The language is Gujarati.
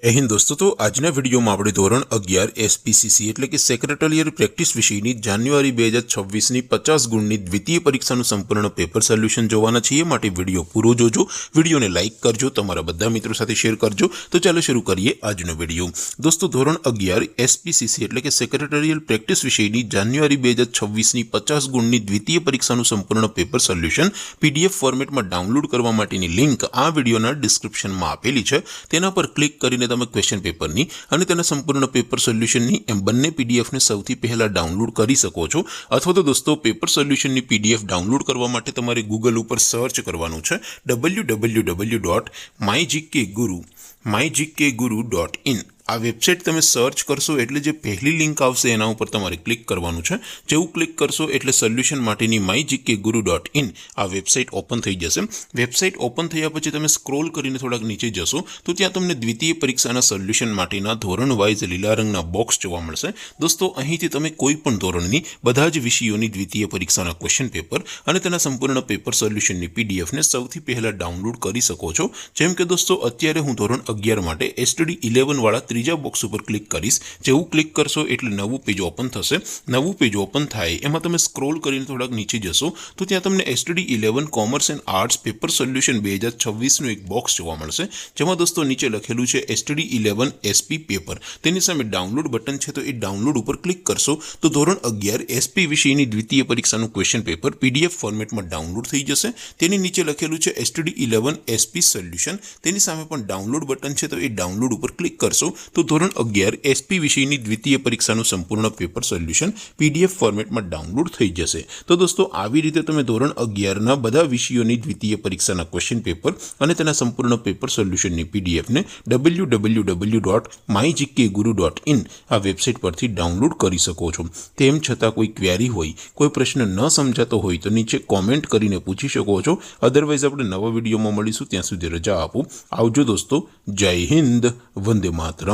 जय हिंद दोस्तों। तो आजना वीडियो में આપણે ધોરણ 11 એસપીસીસી એટલે કે સેક્રેટરીયલ પ્રેક્ટિસ વિષયની જાન્યુઆરી 2026 ની 50 ગુણની દ્વિતીય પરીક્ષાનું સંપૂર્ણ પેપર સોલ્યુશન જોવાના છીએ। માટે વિડિયો પૂરો જોજો, વિડિયોને લાઈક કરજો, તમારા બધા મિત્રો સાથે શેર કરજો। તો ચાલો શરૂ કરીએ આજનો વિડિયો। દોસ્તો ધોરણ 11 એસપીસીસી એટલે કે સેક્રેટરીયલ પ્રેક્ટિસ વિષયની જાન્યુઆરી 2026 ની 50 ગુણની દ્વિતીય પરીક્ષાનું સંપૂર્ણ પેપર સોલ્યુશન પીડીએફ ફોર્મેટમાં ડાઉનલોડ કરવા માટેની લિંક આ વિડિયોના ડિસ્ક્રિપ્શનમાં આપેલી છે। તેના પર ક્લિક કરીને તમે ક્વેશ્ચન પેપરની અને તેના સંપૂર્ણ પેપર સોલ્યુશનની એમ બંને પીડીએફને સૌથી પહેલા ડાઉનલોડ કરી શકો છો। અથવા તો દોસ્તો પેપર સોલ્યુશનની પીડીએફ ડાઉનલોડ કરવા માટે તમારે ગૂગલ ઉપર સર્ચ કરવાનું છે www.mygkguru.in। આ વેબસાઇટ તમે સર્ચ કરશો એટલે જે પહેલી લિંક આવશે એના ઉપર તમારે ક્લિક કરવાનું છે। જેવું ક્લિક કરશો એટલે સોલ્યુશન માટેની mygkguru.in આ વેબસાઇટ ઓપન થઈ જશે। વેબસાઇટ ઓપન થયા પછી તમે સ્ક્રોલ કરીને થોડાક નીચે જશો તો ત્યાં તમને દ્વિતીય પરીક્ષાના સોલ્યુશન માટેના ધોરણ વાઇઝ લીલા રંગના બોક્સ જોવા મળશે। દોસ્તો અહીંથી તમે કોઈ પણ ધોરણની બધા જ વિષયોની દ્વિતીય પરીક્ષાના ક્વેશ્ચન પેપર અને તેના સંપૂર્ણ પેપર સોલ્યુશનની પીડીએફને સૌથી પહેલા ડાઉનલોડ કરી શકો છો। જેમ કે દોસ્તો અત્યારે હું ધોરણ 11 માટે STD 11 વાળા ત્રીજા બોક્સ ઉપર ક્લિક કરીશ। જેવું ક્લિક કરશો એટલે નવું પેજ ઓપન થશે। નવું પેજ ઓપન થાય એમાં તમે સ્ક્રોલ કરીને થોડાક નીચે જશો તો ત્યાં તમને STD 11 commerce and arts paper solution 2026નું એક બોક્સ જોવા મળશે। જેમાં દોસ્તો નીચે લખેલું છે STD 11 SP પેપર। તેની સામે ડાઉનલોડ બટન છે, તો એ ડાઉનલોડ ઉપર ક્લિક કરશો તો ધોરણ 11 SP વિષયની દ્વિતીય પરીક્ષાનું ક્વેશ્ચન પેપર PDF ફોર્મેટમાં ડાઉનલોડ થઈ જશે। તેની નીચે લખેલું છે STD 11 SP સોલ્યુશન। તેની સામે પણ ડાઉનલોડ બટન છે, તો એ ડાઉનલોડ ઉપર ક્લિક કરશો તો ધોરણ 11 SP વિષયની દ્વિતીય પરીક્ષાનું સંપૂર્ણ પેપર સોલ્યુશન PDF ફોર્મેટમાં ડાઉનલોડ થઈ જશે। તો દોસ્તો આવી રીતે તમે ધોરણ 11ના બધા વિષયોની દ્વિતીય પરીક્ષાના ક્વેશ્ચન પેપર અને તેના સંપૂર્ણ પેપર સોલ્યુશનની પીડીએફને www.mygkguru.in આ વેબસાઇટ પરથી ડાઉનલોડ કરી શકો છો। તેમ છતાં કોઈ ક્વેરી હોય, કોઈ પ્રશ્ન ન સમજાતો હોય તો નીચે કોમેન્ટ કરીને પૂછી શકો છો। અધરવાઇઝ આપણે નવા વિડીયોમાં મળીશું, ત્યાં સુધી રજા આપો। આવજો દોસ્તો। જય હિન્દ, વંદે માતરમ।